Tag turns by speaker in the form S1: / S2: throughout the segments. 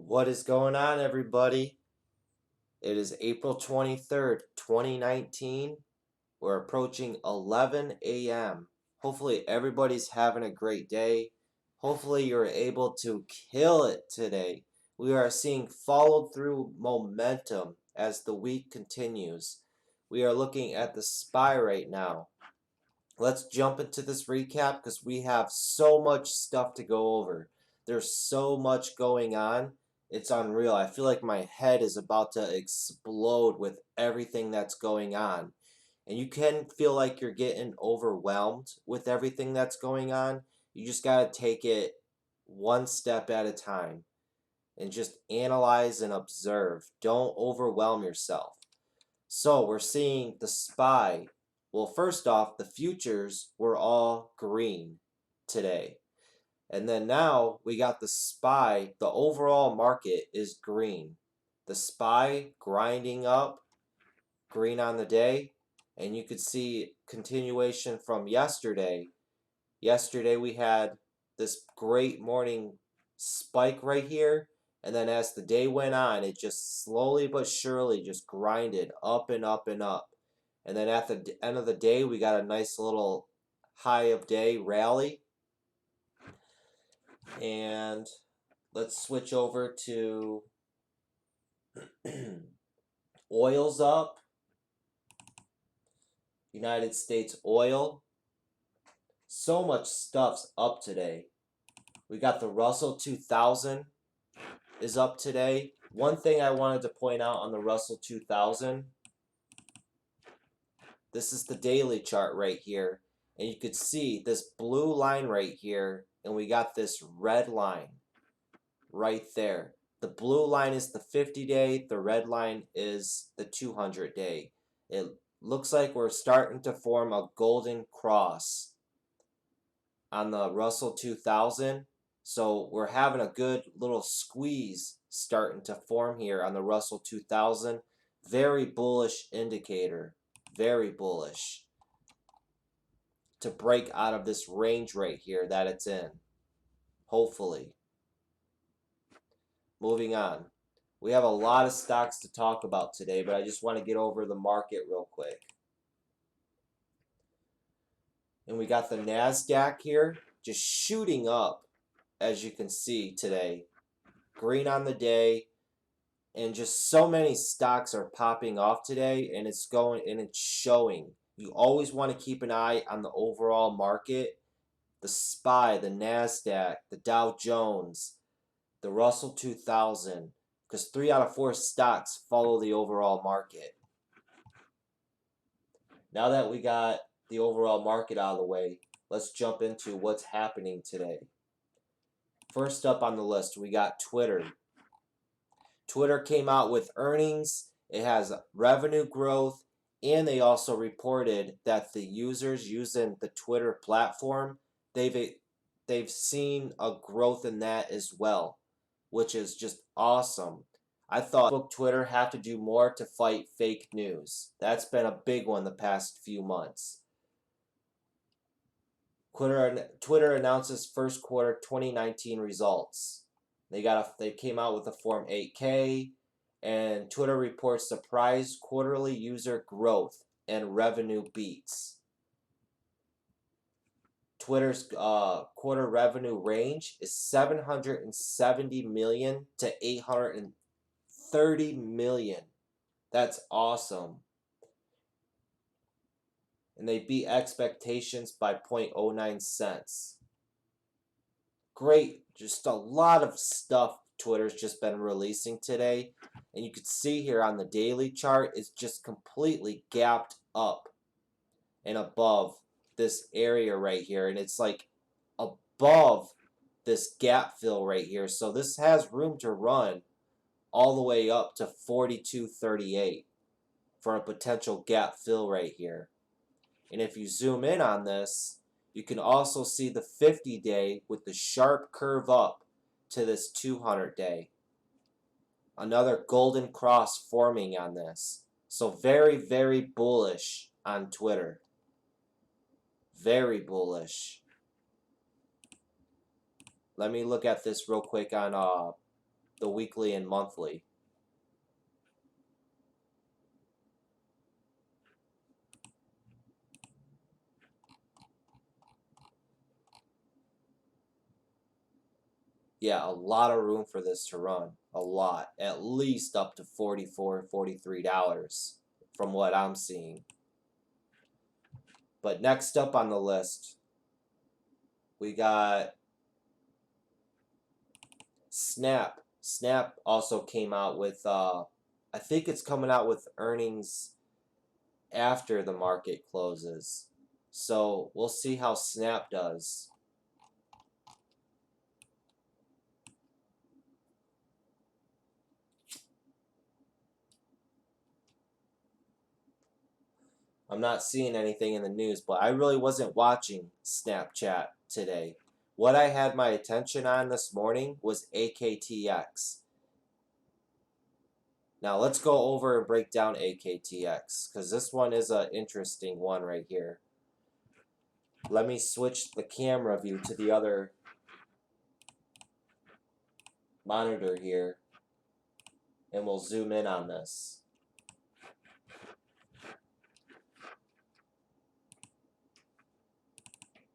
S1: What is going on, everybody? It is April 23rd, 2019. We're approaching 11 a.m. Hopefully, everybody's having a great day. Hopefully, you're able to kill it today. We are seeing followed through momentum as the week continues. We are looking at the SPY right now. Let's jump into this recap because we have so much stuff to go over. There's so much going on. It's unreal. I feel like my head is about to explode with everything that's going on. And you can feel like you're getting overwhelmed with everything that's going on. You just got to take it one step at a time and just analyze and observe. Don't overwhelm yourself. So we're seeing the SPY. Well, first off, the futures were all green today. And then now we got the SPY. The overall market is green. The SPY grinding up, green on the day. And you could see continuation from yesterday. Yesterday we had this great morning spike right here. And then as the day went on, it just slowly but surely just grinded up and up and up. And then at the end of the day, we got a nice little high of day rally. And let's switch over to oil's up. United States oil. So much stuff's up today. We got the Russell 2000 is up today. One thing I wanted to point out on the Russell 2000, this is the daily chart right here. And you could see this blue line right here, and we got this red line right there. The blue line is the 50-day, the red line is the 200-day. It looks like we're starting to form a golden cross on the Russell 2000. So we're having a good little squeeze starting to form here on the Russell 2000. Very bullish indicator. Very bullish to break out of this range right here that it's in. Hopefully. Moving on. We have a lot of stocks to talk about today, but I just want to get over the market real quick. And we got the NASDAQ here just shooting up, as you can see today. Green on the day. And just so many stocks are popping off today, and it's showing. You always want to keep an eye on the overall market. The SPY, the NASDAQ, the Dow Jones, the Russell 2000, because 3 out of 4 stocks follow the overall market. Now that we got the overall market out of the way, let's jump into what's happening today. First up on the list, we got Twitter. Twitter came out with earnings. It has revenue growth, and they also reported that the users using the Twitter platform, they've seen a growth in that as well, which is just awesome. I thought Twitter have to do more to fight fake news. That's been a big one the past few months. Twitter announces first quarter 2019 results. They came out with a Form 8K, and Twitter reports surprise quarterly user growth and revenue beats. Twitter's quarter revenue range is $770 million to $830 million. That's awesome. And they beat expectations by 0.09 cents. Great, just a lot of stuff Twitter's just been releasing today. And you can see here on the daily chart, it's just completely gapped up and above this area right here. And it's like above this gap fill right here. So this has room to run all the way up to 42.38 for a potential gap fill right here. And if you zoom in on this, you can also see the 50-day with the sharp curve up to this 200-day. Another golden cross forming on this. So very, very bullish on Twitter. Very bullish. Let me look at this real quick on the weekly and monthly. Yeah, a lot of room for this to run. A lot. At least up to $44, $43 from what I'm seeing. But next up on the list, we got Snap. Snap also came out with, I think it's coming out with earnings after the market closes. So we'll see how Snap does. I'm not seeing anything in the news, but I really wasn't watching Snapchat today. What I had my attention on this morning was AKTX. Now let's go over and break down AKTX, because this one is an interesting one right here. Let me switch the camera view to the other monitor here, and we'll zoom in on this.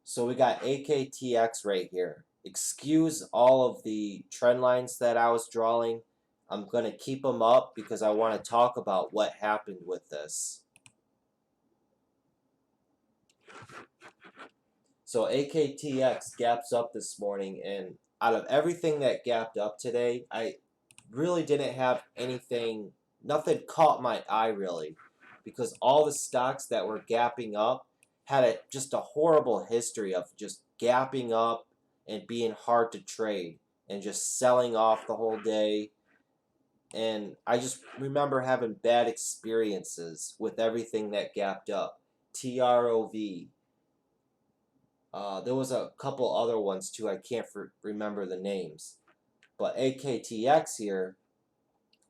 S1: So we got AKTX right here. Excuse all of the trend lines that I was drawing. I'm going to keep them up because I want to talk about what happened with this. So AKTX gaps up this morning, and out of everything that gapped up today, I really didn't have nothing caught my eye really, because all the stocks that were gapping up had just a horrible history of just gapping up and being hard to trade and just selling off the whole day. And I just remember having bad experiences with everything that gapped up. TROV. There was a couple other ones too. I can't remember the names. But AKTX here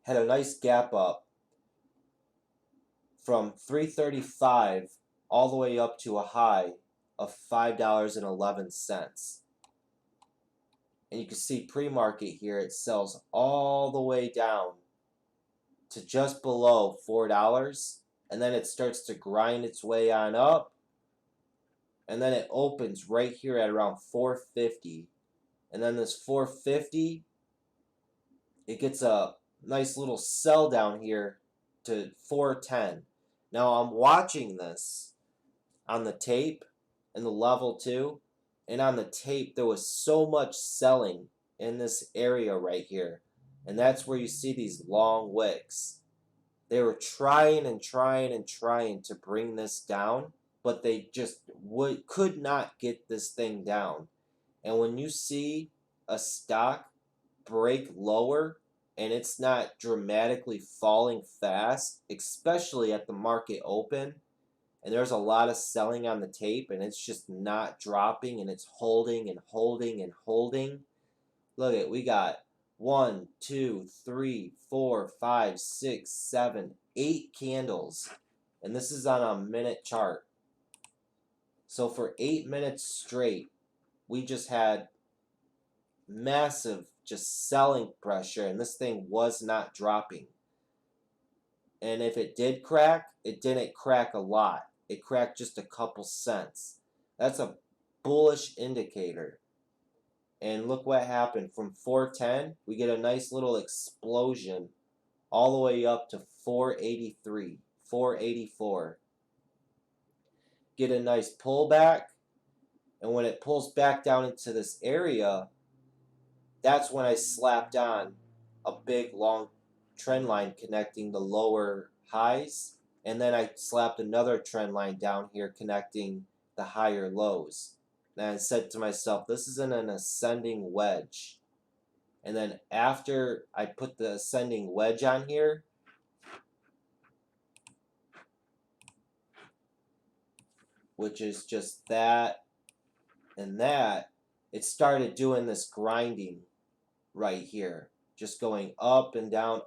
S1: had a nice gap up from 335 all the way up to a high of $5.11. And you can see pre-market here, it sells all the way down to just below $4, and then it starts to grind its way on up, and then it opens right here at around 450, and then this 450, it gets a nice little sell down here to 410. Now I'm watching this on the tape and the level too, and on the tape there was so much selling in this area right here, and that's where you see these long wicks. They were trying and trying and trying to bring this down, but they just could not get this thing down. And when you see a stock break lower and it's not dramatically falling fast, especially at the market open, and there's a lot of selling on the tape and it's just not dropping and it's holding and holding and holding. Look at, we got 1, 2, 3, 4, 5, 6, 7, 8 candles, and this is on a minute chart. So for 8 minutes straight, we just had massive just selling pressure, and this thing was not dropping. And if it did crack, it didn't crack a lot. It cracked just a couple cents. That's a bullish indicator. And look what happened. From 410, we get a nice little explosion all the way up to 483, 484. Get a nice pullback, and when it pulls back down into this area, that's when I slapped on a big long trend line connecting the lower highs, and then I slapped another trend line down here connecting the higher lows. And I said to myself, this is an ascending wedge. And then after I put the ascending wedge on here, which is just that and that, it started doing this grinding right here, just going up and down,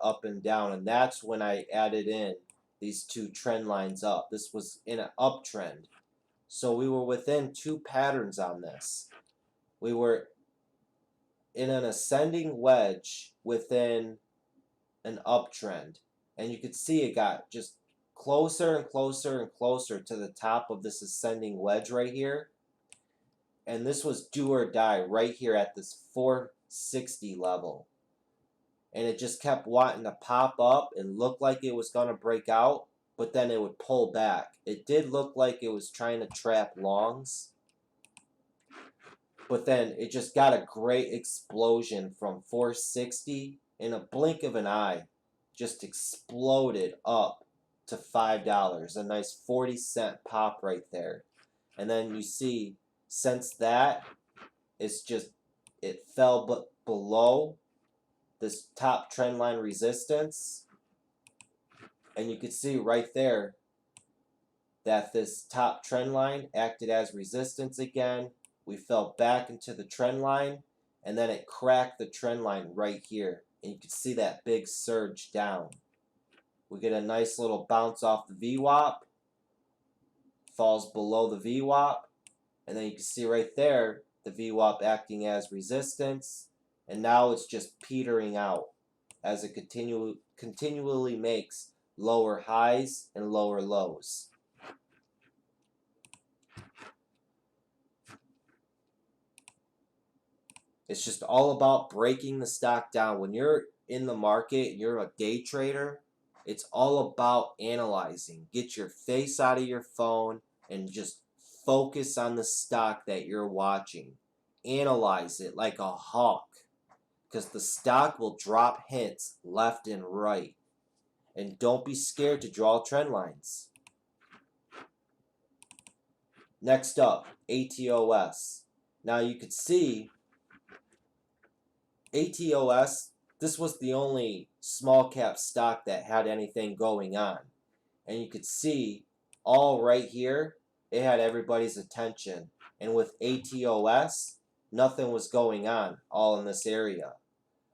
S1: and that's when I added in these two trend lines up. This was in an uptrend, so we were within two patterns on this. We were in an ascending wedge within an uptrend. And you could see it got just closer and closer and closer to the top of this ascending wedge right here. And this was do or die right here at this 460 level. And it just kept wanting to pop up and look like it was going to break out, but then it would pull back. It did look like it was trying to trap longs, but then it just got a great explosion from 460 in a blink of an eye. Just exploded up to $5. A nice 40-cent pop right there. And then you see, since that, it fell below this top trend line resistance. And you can see right there that this top trend line acted as resistance again. We fell back into the trend line, and then it cracked the trend line right here. And you can see that big surge down. We get a nice little bounce off the VWAP, falls below the VWAP, and then you can see right there the VWAP acting as resistance, and now it's just petering out as it continually makes lower highs and lower lows. It's just all about breaking the stock down. When you're in the market, you're a day trader, it's all about analyzing. Get your face out of your phone and just focus on the stock that you're watching. Analyze it like a hawk, because the stock will drop hints left and right. And don't be scared to draw trend lines. Next up, ATOS. Now you could see ATOS, this was the only small cap stock that had anything going on. And you could see all right here, it had everybody's attention. And with ATOS, nothing was going on all in this area.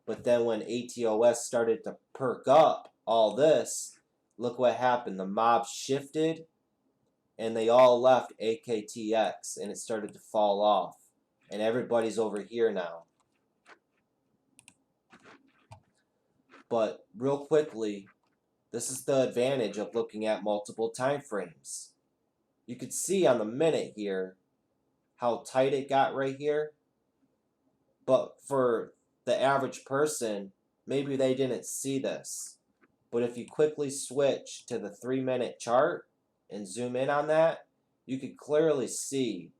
S1: But then when ATOS started to perk up all this, look what happened. The mob shifted and they all left AKTX and it started to fall off. And everybody's over here now. But real quickly, this is the advantage of looking at multiple time frames. You could see on the minute here how tight it got right here. But for the average person, maybe they didn't see this. But if you quickly switch to the 3-minute chart and zoom in on that, you could clearly see.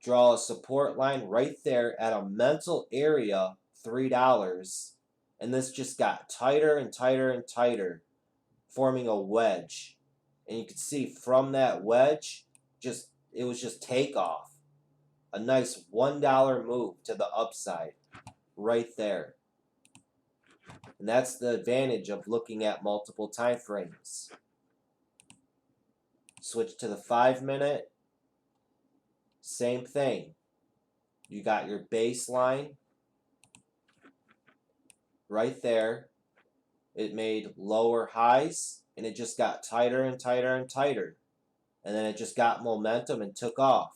S1: Draw a support line right there at a mental area, $3. And this just got tighter and tighter and tighter, forming a wedge. And you can see from that wedge, it was just takeoff. A nice $1 move to the upside right there. And that's the advantage of looking at multiple time frames. Switch to the 5-minute. Same thing. You got your baseline right there. It made lower highs and it just got tighter and tighter and tighter. And then it just got momentum and took off.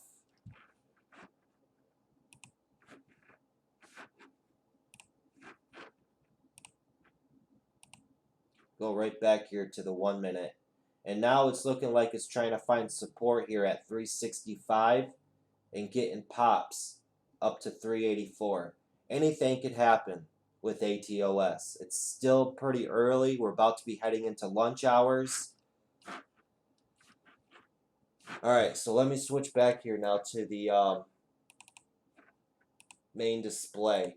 S1: Go right back here to the 1-minute. And now it's looking like it's trying to find support here at 365 and getting pops up to 384. Anything could happen with ATOS. It's still pretty early. We're about to be heading into lunch hours. Alright, so let me switch back here now to the main display.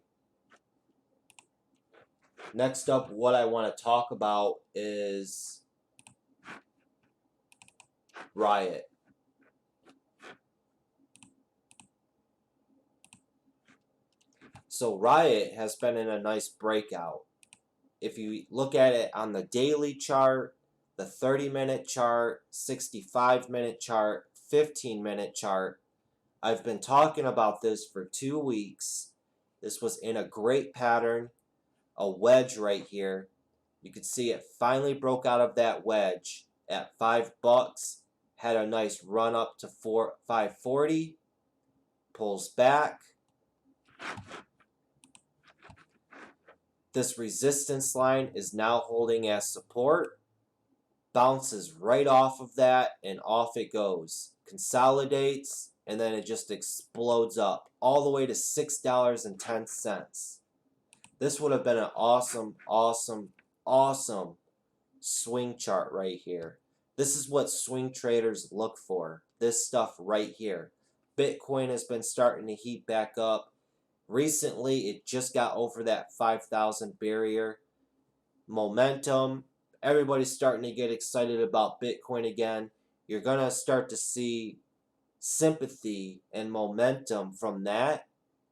S1: Next up, what I want to talk about is Riot. So Riot has been in a nice breakout. If you look at it on the daily chart, the 30-minute chart, 65-minute chart, 15-minute chart, I've been talking about this for 2 weeks. This was in a great pattern, a wedge right here. You can see it finally broke out of that wedge at $5, had a nice run up to $5.40, pulls back. This resistance line is now holding as support. Bounces right off of that and off it goes. Consolidates and then it just explodes up all the way to $6.10. This would have been an awesome, awesome, awesome swing chart right here. This is what swing traders look for. This stuff right here. Bitcoin has been starting to heat back up. Recently, it just got over that 5,000 barrier. Momentum. Everybody's starting to get excited about Bitcoin again. You're going to start to see sympathy and momentum from that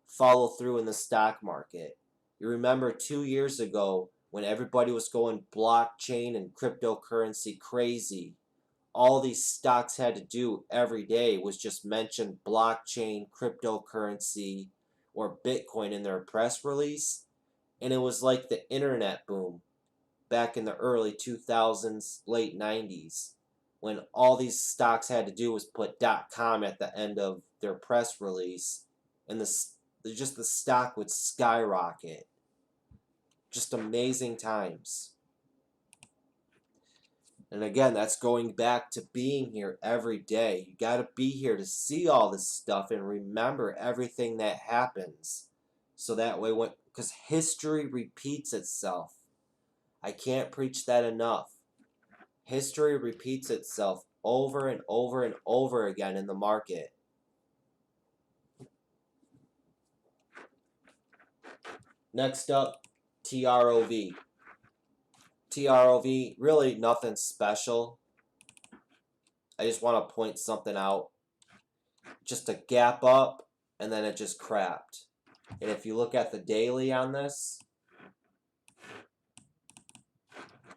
S1: follow through in the stock market. You remember 2 years ago when everybody was going blockchain and cryptocurrency crazy. All these stocks had to do every day was just mention blockchain, cryptocurrency, or Bitcoin in their press release. And it was like the internet boom back in the early 2000s, late 90s, when all these stocks had to do was put .com at the end of their press release, and the stock would skyrocket. Just amazing times. And again, that's going back to being here every day. You got to be here to see all this stuff and remember everything that happens. So that way, because history repeats itself. I can't preach that enough. History repeats itself over and over and over again in the market. Next up, TROV. TROV, really nothing special. I just want to point something out. Just a gap up, and then it just crapped. And if you look at the daily on this,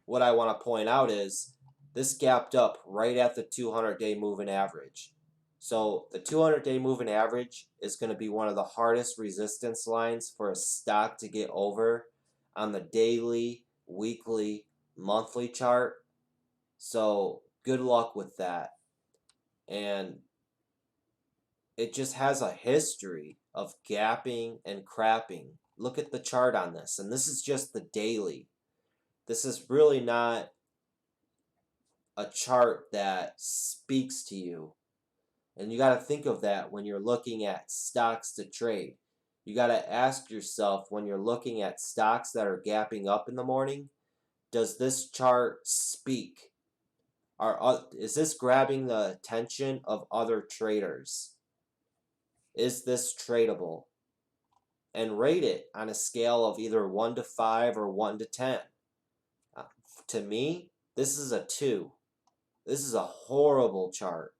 S1: what I want to point out is this gapped up right at the 200-day moving average. So the 200-day moving average is going to be one of the hardest resistance lines for a stock to get over on the daily, weekly, monthly chart. So good luck with that. And it just has a history of gapping and crapping. Look at the chart on this. And this is just the daily. This is really not a chart that speaks to you. And you got to think of that when you're looking at stocks to trade. You got to ask yourself when you're looking at stocks that are gapping up in the morning, does this chart speak? Is this grabbing the attention of other traders? Is this tradable? And rate it on a scale of either 1 to 5 or 1 to 10. To me, this is a 2. This is a horrible chart.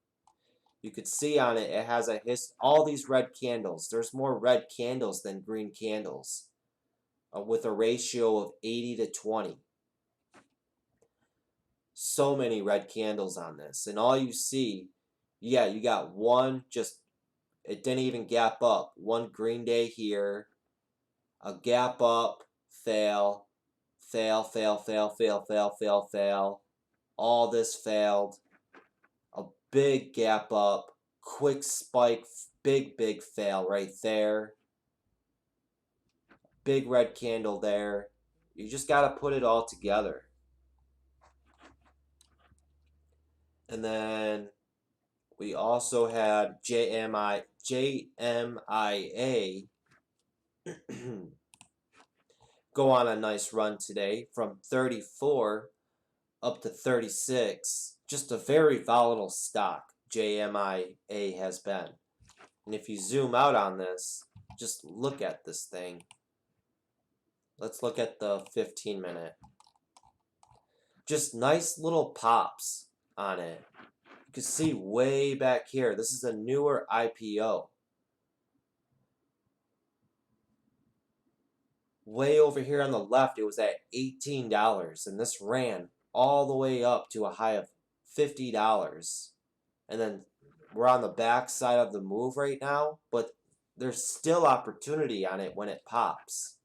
S1: You could see on it, it has all these red candles. There's more red candles than green candles, with a ratio of 80 to 20. So many red candles on this. And all you see, yeah, you got one, it didn't even gap up. One green day here, a gap up, fail, fail, fail, fail, fail, fail, fail, fail. All this failed. A big gap up, quick spike, big fail right there. Big red candle there. You just got to put it all together. And then we also had JMIA go on a nice run today from 34 up to 36. Just a very volatile stock, JMIA has been. And if you zoom out on this, just look at this thing. Let's look at the 15-minute. Just nice little pops on it. You can see way back here, this is a newer IPO. Way over here on the left, it was at $18, and this ran all the way up to a high of $50. And then we're on the back side of the move right now, but there's still opportunity on it when it pops.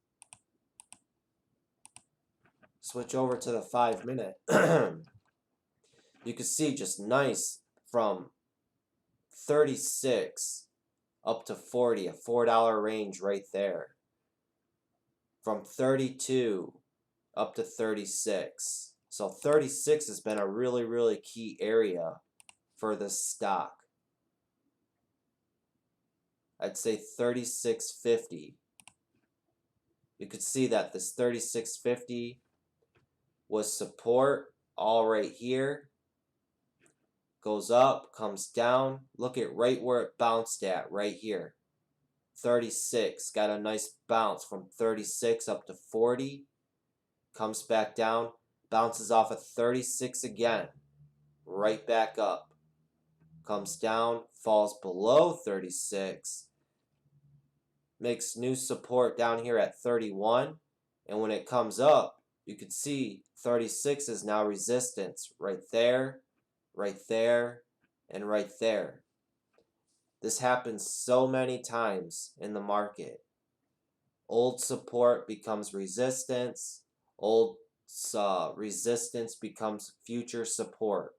S1: Switch over to the 5-minute. You can see just nice from 36 up to 40, a $4 range right there. From 32 up to 36. So 36 has been a really key area for this stock. I'd say 36.50. You could see that this 36.50 was support all right here. Goes up, comes down. Look at right where it bounced at right here. 36. Got a nice bounce from 36 up to 40. Comes back down. Bounces off of 36 again. Right back up. Comes down. Falls below 36. Makes new support down here at 31. And when it comes up, you can see 36 is now resistance right there, and right there. This happens so many times in the market. Old support becomes resistance. Old resistance becomes future support.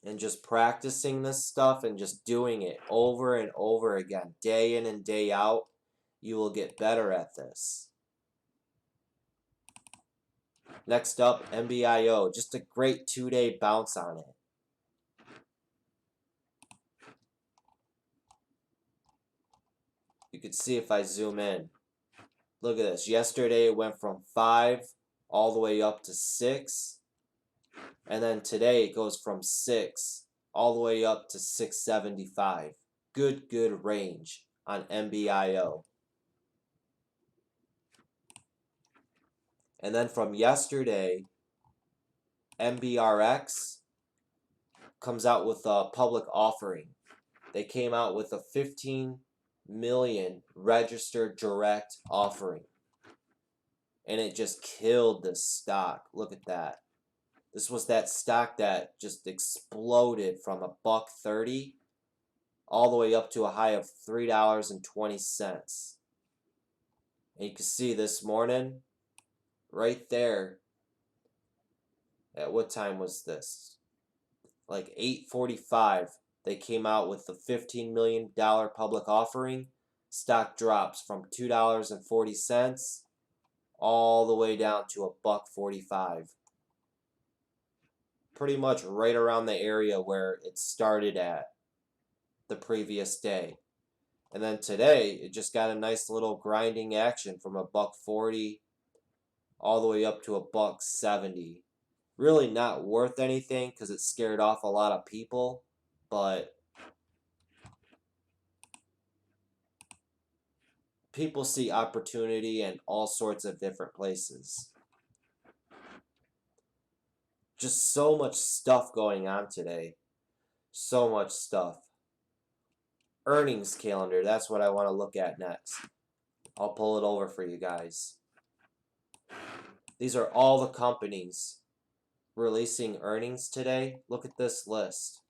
S1: And just practicing this stuff and just doing it over and over again, day in and day out, you will get better at this. Next up, MBIO. Just a great 2-day bounce on it. You can see if I zoom in. Look at this. Yesterday it went from 5 all the way up to 6. And then today it goes from 6 all the way up to 675. Good range on MBIO. And then from yesterday, MBRX comes out with a public offering. They came out with a 15 million registered direct offering. And it just killed this stock. Look at that. This was that stock that just exploded from $1.30 all the way up to a high of $3.20. And you can see this morning, right there, at what time was this? Like 8:45, they came out with the $15 million public offering. Stock drops from $2.40 all the way down to $1.45. Pretty much right around the area where it started at the previous day. And then today, it just got a nice little grinding action from $1.40 all the way up to $1.70. Really not worth anything because it scared off a lot of people, but people see opportunity in all sorts of different places. Just so much stuff going on today. So much stuff. Earnings calendar, that's what I want to look at next. I'll pull it over for you guys. These are all the companies releasing earnings today. Look at this list.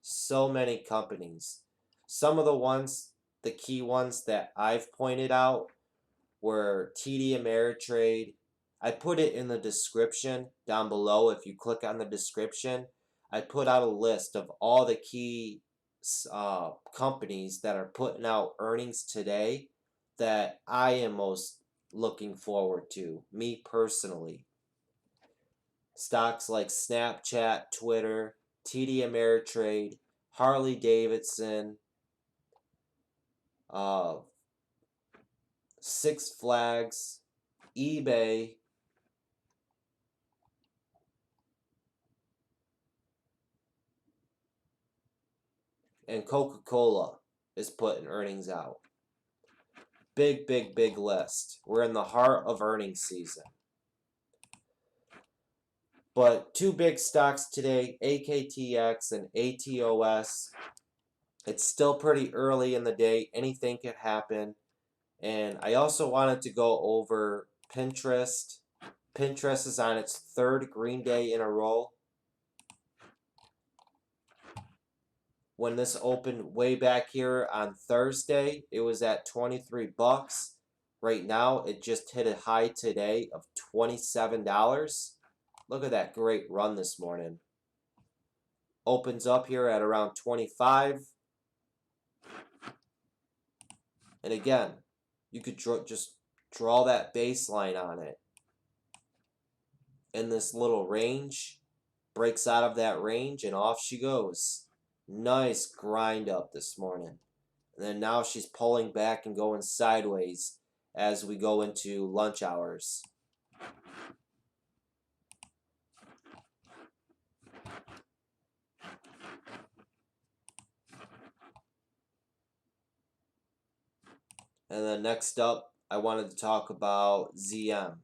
S1: So many companies. Some of the ones, the key ones that I've pointed out were TD Ameritrade. I put it in the description down below. If you click on the description, I put out a list of all the key companies that are putting out earnings today that I am most looking forward to, me personally. Stocks like Snapchat, Twitter, TD Ameritrade, Harley Davidson, Six Flags, eBay, and Coca-Cola is putting earnings out. Big list. We're in the heart of earnings season. But two big stocks today, AKTX and ATOS. It's still pretty early in the day. Anything could happen. And I also wanted to go over Pinterest. Pinterest is on its 3rd green day in a row. When this opened way back here on Thursday, it was at 23 bucks. Right now, it just hit a high today of $27. Look at that great run this morning. Opens up here at around 25. And again, you could just draw that baseline on it. In this little range, breaks out of that range, and off she goes. Nice grind up this morning. And then now she's pulling back and going sideways as we go into lunch hours. And then next up, I wanted to talk about Zoom.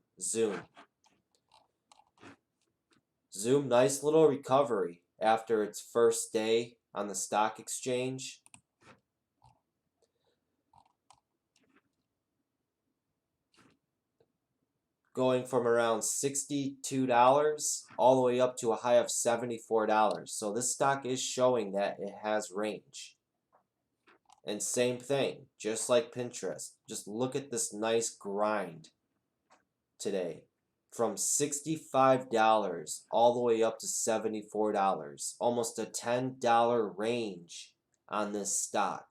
S1: Zoom, nice little recovery after its first day on the stock exchange. Going from around $62 all the way up to a high of $74. So this stock is showing that it has range. And same thing, just like Pinterest. Just look at this nice grind today. From $65 all the way up to $74. Almost a $10 range on this stock.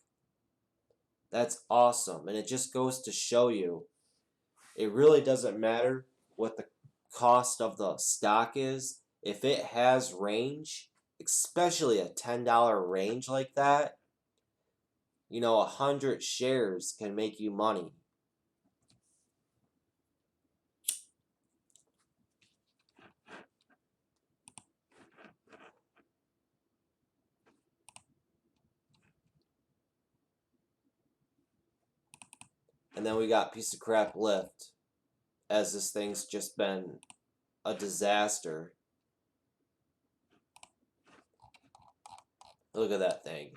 S1: That's awesome. And it just goes to show you, it really doesn't matter what the cost of the stock is. If it has range, especially a $10 range like that, you know, 100 shares can make you money. And then we got piece of crap Lyft, as this thing's just been a disaster. Look at that thing.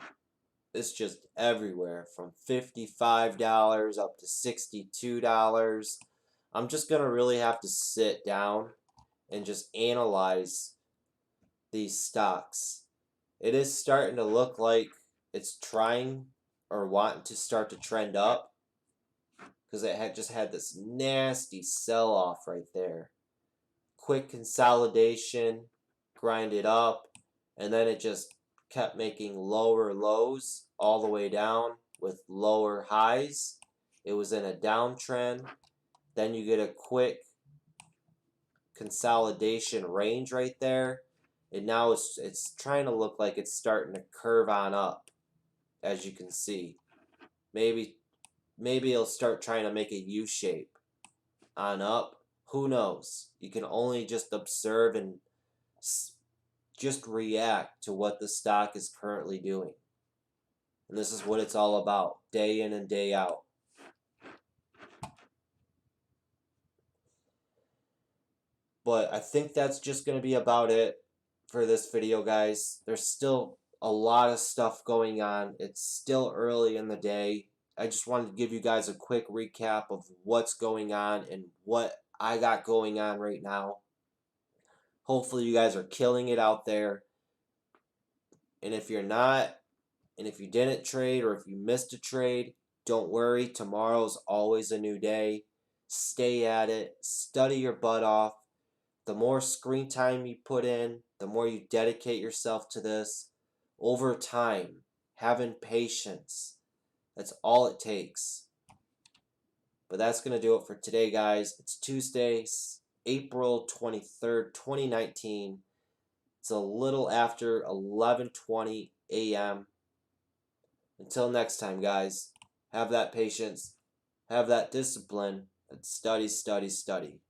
S1: It's just everywhere from $55 up to $62. I'm just going to really have to sit down and just analyze these stocks. It is starting to look like it's trying or wanting to start to trend up, because it had just had this nasty sell-off right there. Quick consolidation, grind it up, and then it just kept making lower lows all the way down with lower highs. It was in a downtrend. Then you get a quick consolidation range right there, and now it's trying to look like it's starting to curve on up, as you can see. Maybe it'll start trying to make a U shape on up. Who knows? You can only just observe and just react to what the stock is currently doing. And this is what it's all about, day in and day out. But I think that's just going to be about it for this video, guys. There's still a lot of stuff going on. It's still early in the day. I just wanted to give you guys a quick recap of what's going on and what I got going on right now. Hopefully you guys are killing it out there. And if you're not, and if you didn't trade, or if you missed a trade, don't worry. Tomorrow's always a new day. Stay at it. Study your butt off. The more screen time you put in, the more you dedicate yourself to this. Over time, having patience. That's all it takes. But that's going to do it for today, guys. It's Tuesday, April 23rd, 2019. It's a little after 11:20 a.m. Until next time, guys, have that patience, have that discipline, and study, study, study.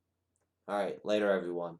S1: All right, later, everyone.